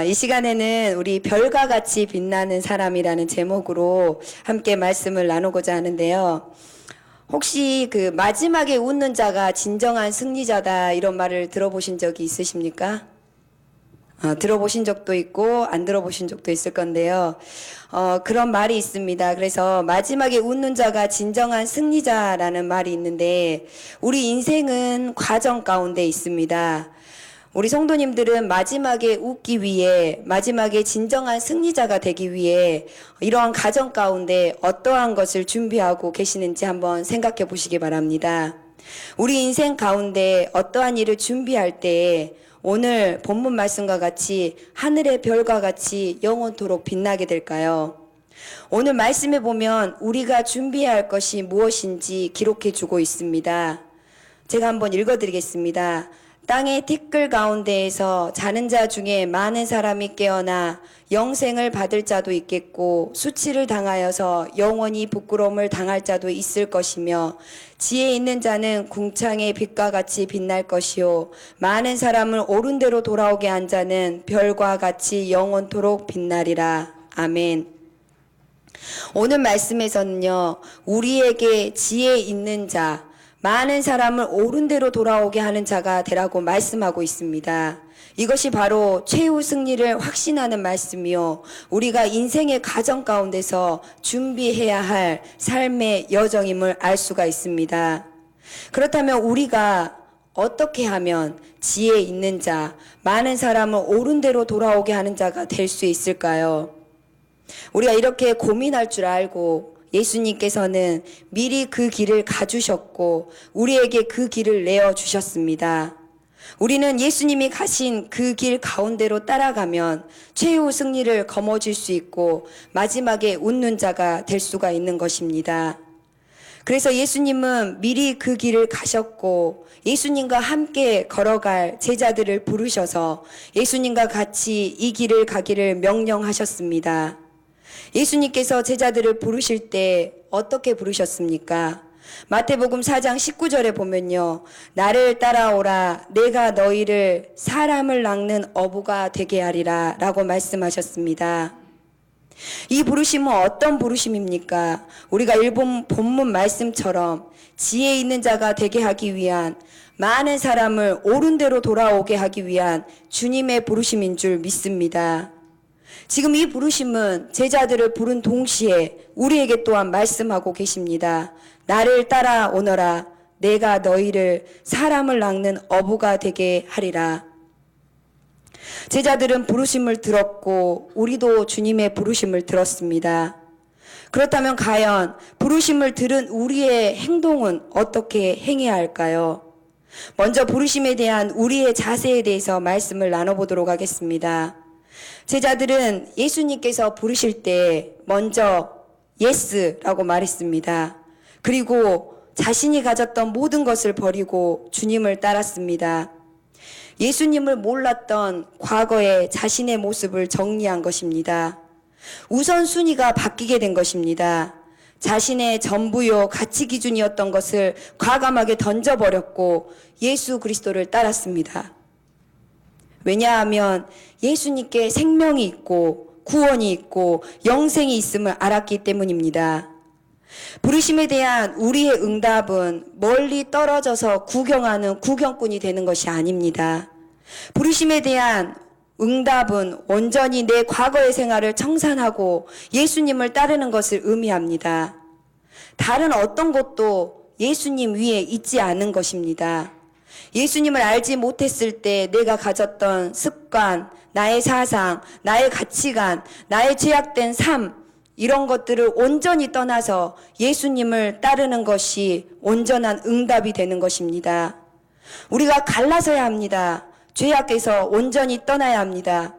이 시간에는 우리 별과 같이 빛나는 사람이라는 제목으로 함께 말씀을 나누고자 하는데요. 혹시 그 마지막에 웃는 자가 진정한 승리자다 이런 말을 들어보신 적이 있으십니까? 들어보신 적도 있고 안 들어보신 적도 있을 건데요. 그런 말이 있습니다. 그래서 마지막에 웃는 자가 진정한 승리자라는 말이 있는데 우리 인생은 과정 가운데 있습니다. 우리 성도님들은 마지막에 웃기 위해, 마지막에 진정한 승리자가 되기 위해 이러한 과정 가운데 어떠한 것을 준비하고 계시는지 한번 생각해 보시기 바랍니다. 우리 인생 가운데 어떠한 일을 준비할 때에 오늘 본문 말씀과 같이 하늘의 별과 같이 영원토록 빛나게 될까요? 오늘 말씀에 보면 우리가 준비해야 할 것이 무엇인지 기록해 주고 있습니다. 제가 한번 읽어드리겠습니다. 땅의 티끌 가운데에서 자는 자 중에 많은 사람이 깨어나 영생을 받을 자도 있겠고 수치를 당하여서 영원히 부끄러움을 당할 자도 있을 것이며 지혜 있는 자는 궁창의 빛과 같이 빛날 것이요 많은 사람을 옳은 대로 돌아오게 한 자는 별과 같이 영원토록 빛나리라. 아멘. 오늘 말씀에서는요, 우리에게 지혜 있는 자, 많은 사람을 옳은 대로 돌아오게 하는 자가 되라고 말씀하고 있습니다. 이것이 바로 최후 승리를 확신하는 말씀이요, 우리가 인생의 과정 가운데서 준비해야 할 삶의 여정임을 알 수가 있습니다. 그렇다면 우리가 어떻게 하면 지혜 있는 자, 많은 사람을 옳은 대로 돌아오게 하는 자가 될 수 있을까요? 우리가 이렇게 고민할 줄 알고 예수님께서는 미리 그 길을 가주셨고 우리에게 그 길을 내어주셨습니다. 우리는 예수님이 가신 그 길 가운데로 따라가면 최후 승리를 거머쥘 수 있고 마지막에 웃는 자가 될 수가 있는 것입니다. 그래서 예수님은 미리 그 길을 가셨고 예수님과 함께 걸어갈 제자들을 부르셔서 예수님과 같이 이 길을 가기를 명령하셨습니다. 예수님께서 제자들을 부르실 때 어떻게 부르셨습니까? 마태복음 4장 19절에 보면요, 나를 따라오라 내가 너희를 사람을 낚는 어부가 되게 하리라 라고 말씀하셨습니다. 이 부르심은 어떤 부르심입니까? 우리가 읽은 본문 말씀처럼 지혜 있는 자가 되게 하기 위한, 많은 사람을 옳은 대로 돌아오게 하기 위한 주님의 부르심인 줄 믿습니다. 지금 이 부르심은 제자들을 부른 동시에 우리에게 또한 말씀하고 계십니다. 나를 따라오너라 내가 너희를 사람을 낚는 어부가 되게 하리라. 제자들은 부르심을 들었고 우리도 주님의 부르심을 들었습니다. 그렇다면 과연 부르심을 들은 우리의 행동은 어떻게 행해야 할까요? 먼저 부르심에 대한 우리의 자세에 대해서 말씀을 나눠보도록 하겠습니다. 제자들은 예수님께서 부르실 때 먼저 예스라고 말했습니다. 그리고 자신이 가졌던 모든 것을 버리고 주님을 따랐습니다. 예수님을 몰랐던 과거의 자신의 모습을 정리한 것입니다. 우선순위가 바뀌게 된 것입니다. 자신의 전부요 가치 기준이었던 것을 과감하게 던져버렸고 예수 그리스도를 따랐습니다. 왜냐하면 예수님께 생명이 있고 구원이 있고 영생이 있음을 알았기 때문입니다. 부르심에 대한 우리의 응답은 멀리 떨어져서 구경하는 구경꾼이 되는 것이 아닙니다. 부르심에 대한 응답은 온전히 내 과거의 생활을 청산하고 예수님을 따르는 것을 의미합니다. 다른 어떤 것도 예수님 위에 있지 않은 것입니다. 예수님을 알지 못했을 때 내가 가졌던 습관, 나의 사상, 나의 가치관, 나의 죄악된 삶, 이런 것들을 온전히 떠나서 예수님을 따르는 것이 온전한 응답이 되는 것입니다. 우리가 갈라서야 합니다. 죄악에서 온전히 떠나야 합니다.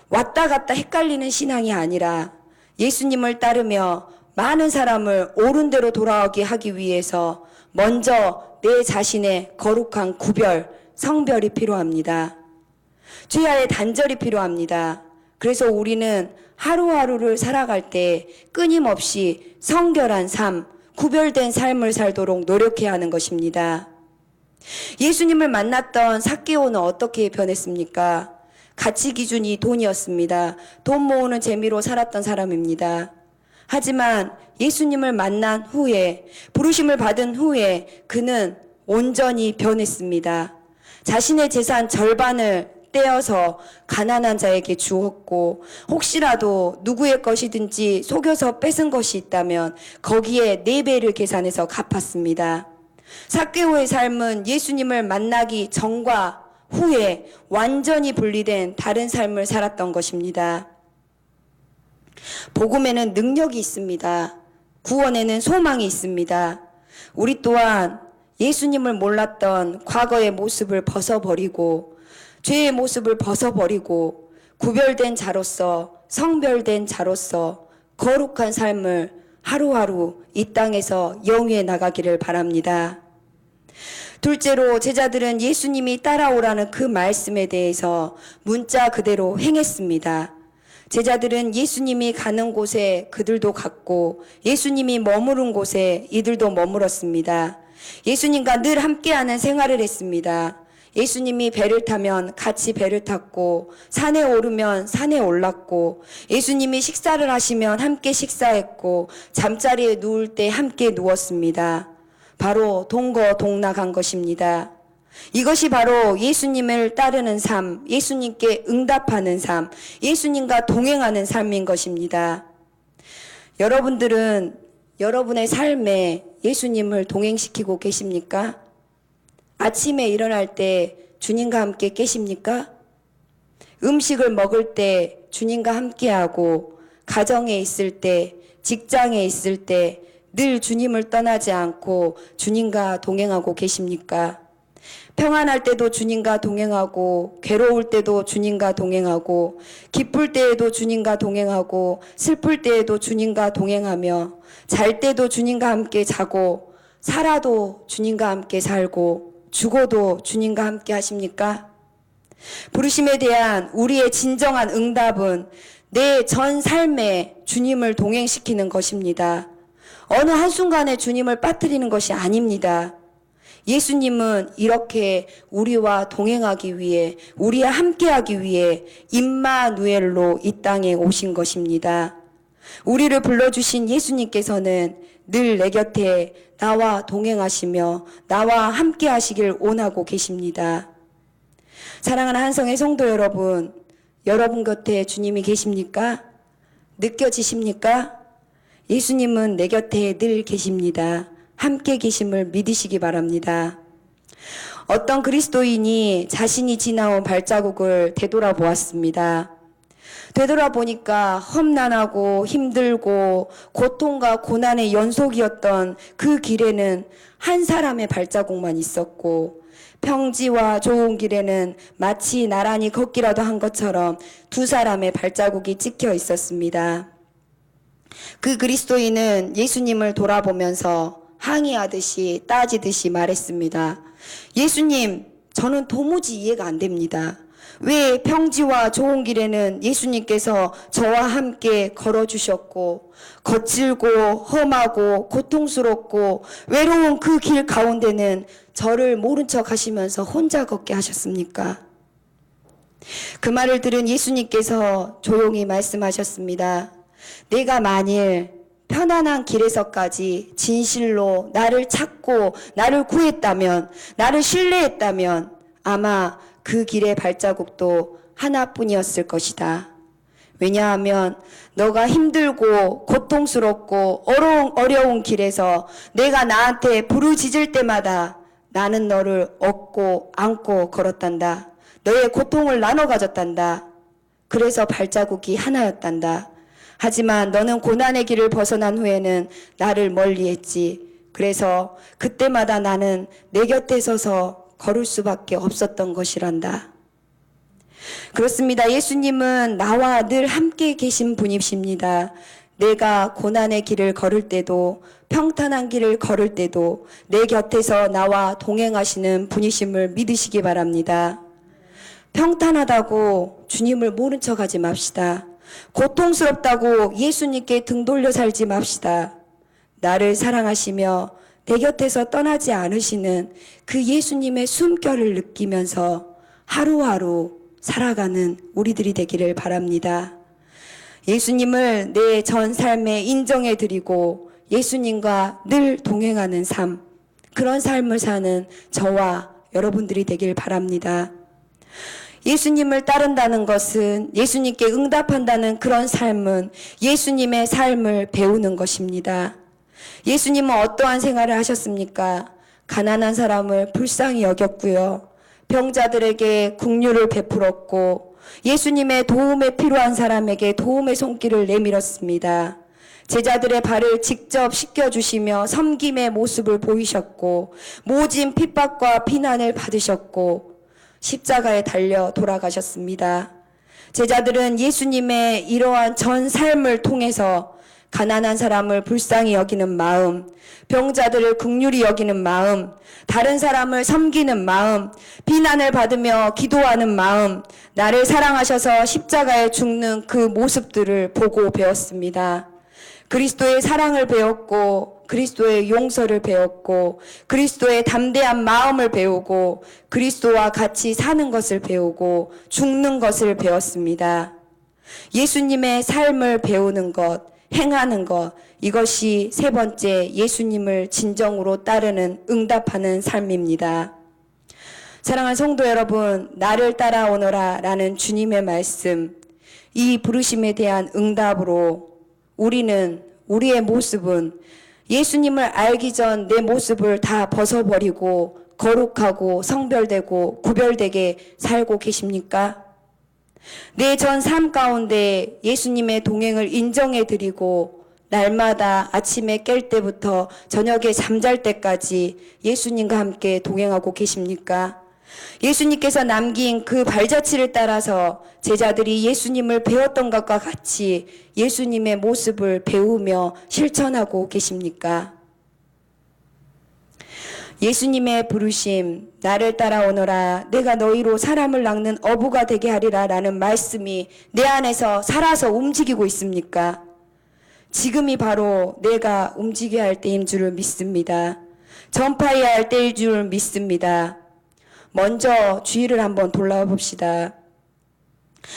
왔다 갔다 헷갈리는 신앙이 아니라 예수님을 따르며 많은 사람을 옳은 대로 돌아오게 하기 위해서 먼저 내 자신의 거룩한 구별, 성별이 필요합니다. 죄와의 단절이 필요합니다. 그래서 우리는 하루하루를 살아갈 때 끊임없이 성결한 삶, 구별된 삶을 살도록 노력해야 하는 것입니다. 예수님을 만났던 삭개오는 어떻게 변했습니까? 가치 기준이 돈이었습니다. 돈 모으는 재미로 살았던 사람입니다. 하지만 예수님을 만난 후에, 부르심을 받은 후에 그는 온전히 변했습니다. 자신의 재산 절반을 떼어서 가난한 자에게 주었고, 혹시라도 누구의 것이든지 속여서 뺏은 것이 있다면 거기에 4배를 계산해서 갚았습니다. 삭개오의 삶은 예수님을 만나기 전과 후에 완전히 분리된 다른 삶을 살았던 것입니다. 복음에는 능력이 있습니다. 구원에는 소망이 있습니다. 우리 또한 예수님을 몰랐던 과거의 모습을 벗어버리고, 죄의 모습을 벗어버리고, 구별된 자로서, 성별된 자로서 거룩한 삶을 하루하루 이 땅에서 영위해 나가기를 바랍니다. 둘째로, 제자들은 예수님이 따라오라는 그 말씀에 대해서 문자 그대로 행했습니다. 제자들은 예수님이 가는 곳에 그들도 갔고, 예수님이 머무른 곳에 이들도 머물었습니다. 예수님과 늘 함께하는 생활을 했습니다. 예수님이 배를 타면 같이 배를 탔고, 산에 오르면 산에 올랐고, 예수님이 식사를 하시면 함께 식사했고, 잠자리에 누울 때 함께 누웠습니다. 바로 동거동락한 것입니다. 이것이 바로 예수님을 따르는 삶, 예수님께 응답하는 삶, 예수님과 동행하는 삶인 것입니다. 여러분들은 여러분의 삶에 예수님을 동행시키고 계십니까? 아침에 일어날 때 주님과 함께 계십니까? 음식을 먹을 때 주님과 함께하고, 가정에 있을 때, 직장에 있을 때 늘 주님을 떠나지 않고 주님과 동행하고 계십니까? 평안할 때도 주님과 동행하고, 괴로울 때도 주님과 동행하고, 기쁠 때에도 주님과 동행하고, 슬플 때에도 주님과 동행하며, 잘 때도 주님과 함께 자고, 살아도 주님과 함께 살고, 죽어도 주님과 함께 하십니까? 부르심에 대한 우리의 진정한 응답은 내 전 삶에 주님을 동행시키는 것입니다. 어느 한순간에 주님을 빠뜨리는 것이 아닙니다. 예수님은 이렇게 우리와 동행하기 위해, 우리와 함께하기 위해 임마누엘로 이 땅에 오신 것입니다. 우리를 불러주신 예수님께서는 늘 내 곁에 나와 동행하시며 나와 함께하시길 원하고 계십니다. 사랑하는 한성의 성도 여러분, 여러분 곁에 주님이 계십니까? 느껴지십니까? 예수님은 내 곁에 늘 계십니다. 함께 계심을 믿으시기 바랍니다. 어떤 그리스도인이 자신이 지나온 발자국을 되돌아보았습니다. 되돌아보니까 험난하고 힘들고 고통과 고난의 연속이었던 그 길에는 한 사람의 발자국만 있었고, 평지와 좋은 길에는 마치 나란히 걷기라도 한 것처럼 2사람의 발자국이 찍혀 있었습니다. 그 그리스도인은 예수님을 돌아보면서 항의하듯이 따지듯이 말했습니다. 예수님, 저는 도무지 이해가 안 됩니다. 왜 평지와 좋은 길에는 예수님께서 저와 함께 걸어주셨고, 거칠고 험하고 고통스럽고 외로운 그 길 가운데는 저를 모른 척 하시면서 혼자 걷게 하셨습니까? 그 말을 들은 예수님께서 조용히 말씀하셨습니다. 내가 만일 편안한 길에서까지 진실로 나를 찾고 나를 구했다면, 나를 신뢰했다면 아마 그 길의 발자국도 하나뿐이었을 것이다. 왜냐하면 너가 힘들고 고통스럽고 어려운 길에서 내가 나한테 부르짖을 때마다 나는 너를 업고 안고 걸었단다. 너의 고통을 나눠 가졌단다. 그래서 발자국이 하나였단다. 하지만 너는 고난의 길을 벗어난 후에는 나를 멀리했지. 그래서 그때마다 나는 내 곁에 서서 걸을 수밖에 없었던 것이란다. 그렇습니다. 예수님은 나와 늘 함께 계신 분이십니다. 내가 고난의 길을 걸을 때도, 평탄한 길을 걸을 때도 내 곁에서 나와 동행하시는 분이심을 믿으시기 바랍니다. 평탄하다고 주님을 모른 척하지 맙시다. 고통스럽다고 예수님께 등 돌려 살지 맙시다. 나를 사랑하시며 내 곁에서 떠나지 않으시는 그 예수님의 숨결을 느끼면서 하루하루 살아가는 우리들이 되기를 바랍니다. 예수님을 내 전 삶에 인정해 드리고 예수님과 늘 동행하는 삶, 그런 삶을 사는 저와 여러분들이 되길 바랍니다. 예수님을 따른다는 것은, 예수님께 응답한다는 그런 삶은 예수님의 삶을 배우는 것입니다. 예수님은 어떠한 생활을 하셨습니까? 가난한 사람을 불쌍히 여겼고요. 병자들에게 긍휼을 베풀었고, 예수님의 도움에 필요한 사람에게 도움의 손길을 내밀었습니다. 제자들의 발을 직접 씻겨주시며 섬김의 모습을 보이셨고, 모진 핍박과 비난을 받으셨고, 십자가에 달려 돌아가셨습니다. 제자들은 예수님의 이러한 전 삶을 통해서 가난한 사람을 불쌍히 여기는 마음, 병자들을 긍휼히 여기는 마음, 다른 사람을 섬기는 마음, 비난을 받으며 기도하는 마음, 나를 사랑하셔서 십자가에 죽는 그 모습들을 보고 배웠습니다. 그리스도의 사랑을 배웠고, 그리스도의 용서를 배웠고, 그리스도의 담대한 마음을 배우고, 그리스도와 같이 사는 것을 배우고, 죽는 것을 배웠습니다. 예수님의 삶을 배우는 것, 행하는 것, 이것이 세 번째 예수님을 진정으로 따르는 응답하는 삶입니다. 사랑하는 성도 여러분, 나를 따라오너라 라는 주님의 말씀, 이 부르심에 대한 응답으로 우리의 모습은 예수님을 알기 전 내 모습을 다 벗어버리고 거룩하고 성별되고 구별되게 살고 계십니까? 내 전 삶 가운데 예수님의 동행을 인정해 드리고 날마다 아침에 깰 때부터 저녁에 잠잘 때까지 예수님과 함께 동행하고 계십니까? 예수님께서 남긴 그 발자취를 따라서 제자들이 예수님을 배웠던 것과 같이 예수님의 모습을 배우며 실천하고 계십니까? 예수님의 부르심, 나를 따라오너라, 내가 너희로 사람을 낚는 어부가 되게 하리라 라는 말씀이 내 안에서 살아서 움직이고 있습니까? 지금이 바로 내가 움직여야 할 때인 줄 믿습니다. 전파해야 할 때일 줄 믿습니다. 먼저 주위를 한번 돌아봅시다.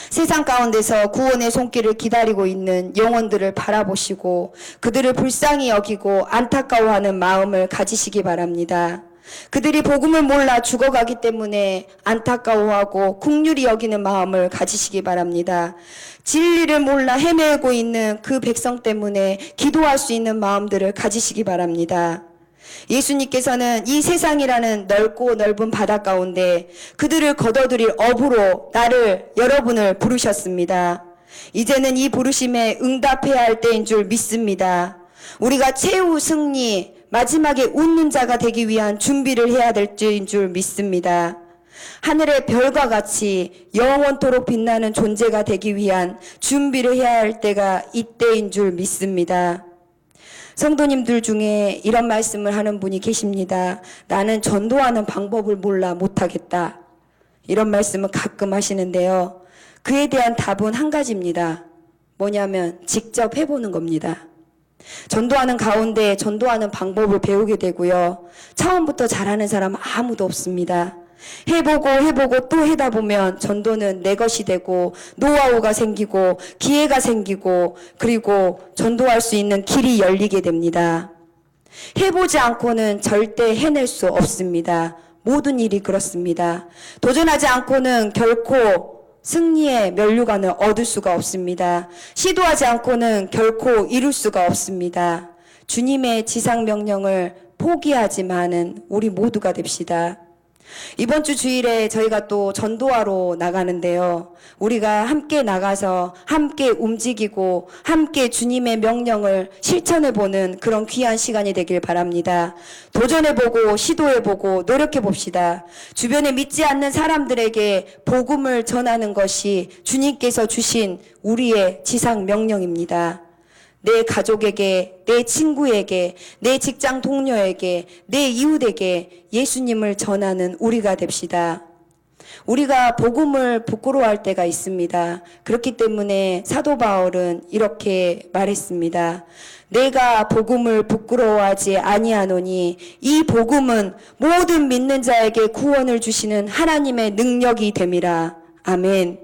세상 가운데서 구원의 손길을 기다리고 있는 영혼들을 바라보시고 그들을 불쌍히 여기고 안타까워하는 마음을 가지시기 바랍니다. 그들이 복음을 몰라 죽어가기 때문에 안타까워하고 긍휼히 여기는 마음을 가지시기 바랍니다. 진리를 몰라 헤매고 있는 그 백성 때문에 기도할 수 있는 마음들을 가지시기 바랍니다. 예수님께서는 이 세상이라는 넓고 넓은 바다 가운데 그들을 거둬들일 어부로 여러분을 부르셨습니다. 이제는 이 부르심에 응답해야 할 때인 줄 믿습니다. 우리가 최후 승리, 마지막에 웃는 자가 되기 위한 준비를 해야 될 때인 줄 믿습니다. 하늘의 별과 같이 영원토록 빛나는 존재가 되기 위한 준비를 해야 할 때가 이때인 줄 믿습니다. 성도님들 중에 이런 말씀을 하는 분이 계십니다. 나는 전도하는 방법을 몰라 못하겠다. 이런 말씀을 가끔 하시는데요. 그에 대한 답은 한 가지입니다. 뭐냐면 직접 해보는 겁니다. 전도하는 가운데 전도하는 방법을 배우게 되고요. 처음부터 잘하는 사람은 아무도 없습니다. 해보고 또 하다 보면 전도는 내 것이 되고 노하우가 생기고 기회가 생기고 그리고 전도할 수 있는 길이 열리게 됩니다. 해보지 않고는 절대 해낼 수 없습니다. 모든 일이 그렇습니다. 도전하지 않고는 결코 승리의 면류관을 얻을 수가 없습니다. 시도하지 않고는 결코 이룰 수가 없습니다. 주님의 지상명령을 포기하지만은 우리 모두가 됩시다. 이번 주 주일에 저희가 또 전도하러 나가는데요. 우리가 함께 나가서 함께 움직이고 함께 주님의 명령을 실천해보는 그런 귀한 시간이 되길 바랍니다. 도전해보고 시도해보고 노력해봅시다. 주변에 믿지 않는 사람들에게 복음을 전하는 것이 주님께서 주신 우리의 지상 명령입니다. 내 가족에게, 내 친구에게, 내 직장 동료에게, 내 이웃에게 예수님을 전하는 우리가 됩시다. 우리가 복음을 부끄러워할 때가 있습니다. 그렇기 때문에 사도 바울은 이렇게 말했습니다. 내가 복음을 부끄러워하지 아니하노니 이 복음은 모든 믿는 자에게 구원을 주시는 하나님의 능력이 됨이라. 아멘.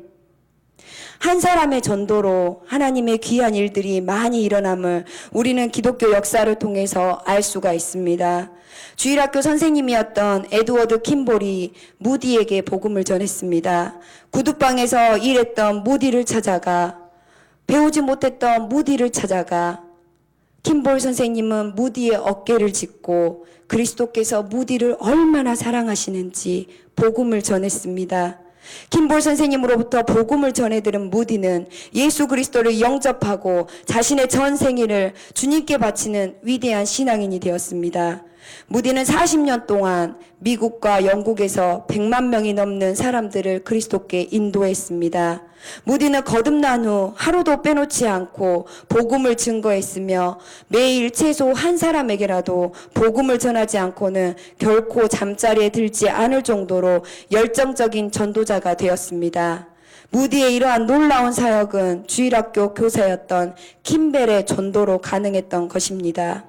한 사람의 전도로 하나님의 귀한 일들이 많이 일어남을 우리는 기독교 역사를 통해서 알 수가 있습니다. 주일학교 선생님이었던 에드워드 킴볼이 무디에게 복음을 전했습니다. 구두방에서 일했던 무디를 찾아가, 배우지 못했던 무디를 찾아가, 킴볼 선생님은 무디의 어깨를 짚고 그리스도께서 무디를 얼마나 사랑하시는지 복음을 전했습니다. 킴볼 선생님으로부터 복음을 전해들은 무디는 예수 그리스도를 영접하고 자신의 전 생애를 주님께 바치는 위대한 신앙인이 되었습니다. 무디는 40년 동안 미국과 영국에서 100만 명이 넘는 사람들을 그리스도께 인도했습니다. 무디는 거듭난 후 하루도 빼놓지 않고 복음을 증거했으며 매일 최소 한 사람에게라도 복음을 전하지 않고는 결코 잠자리에 들지 않을 정도로 열정적인 전도자가 되었습니다. 무디의 이러한 놀라운 사역은 주일학교 교사였던 킴벨의 전도로 가능했던 것입니다.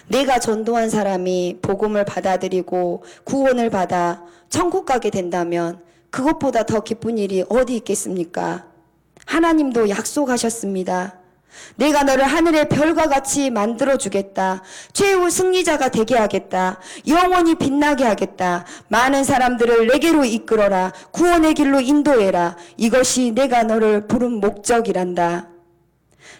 내가 전도한 사람이 복음을 받아들이고 구원을 받아 천국 가게 된다면 그것보다 더 기쁜 일이 어디 있겠습니까? 하나님도 약속하셨습니다. 내가 너를 하늘의 별과 같이 만들어주겠다. 최후 승리자가 되게 하겠다. 영원히 빛나게 하겠다. 많은 사람들을 내게로 이끌어라. 구원의 길로 인도해라. 이것이 내가 너를 부른 목적이란다.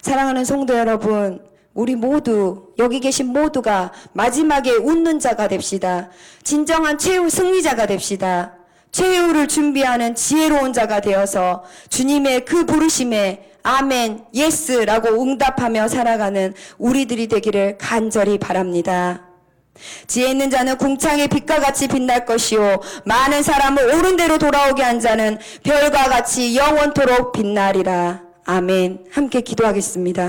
사랑하는 성도 여러분, 우리 모두, 여기 계신 모두가 마지막에 웃는 자가 됩시다. 진정한 최후 승리자가 됩시다. 최후를 준비하는 지혜로운 자가 되어서 주님의 그 부르심에 아멘, 예스라고 응답하며 살아가는 우리들이 되기를 간절히 바랍니다. 지혜 있는 자는 궁창의 빛과 같이 빛날 것이요 많은 사람을 옳은 대로 돌아오게 한 자는 별과 같이 영원토록 빛나리라. 아멘. 함께 기도하겠습니다.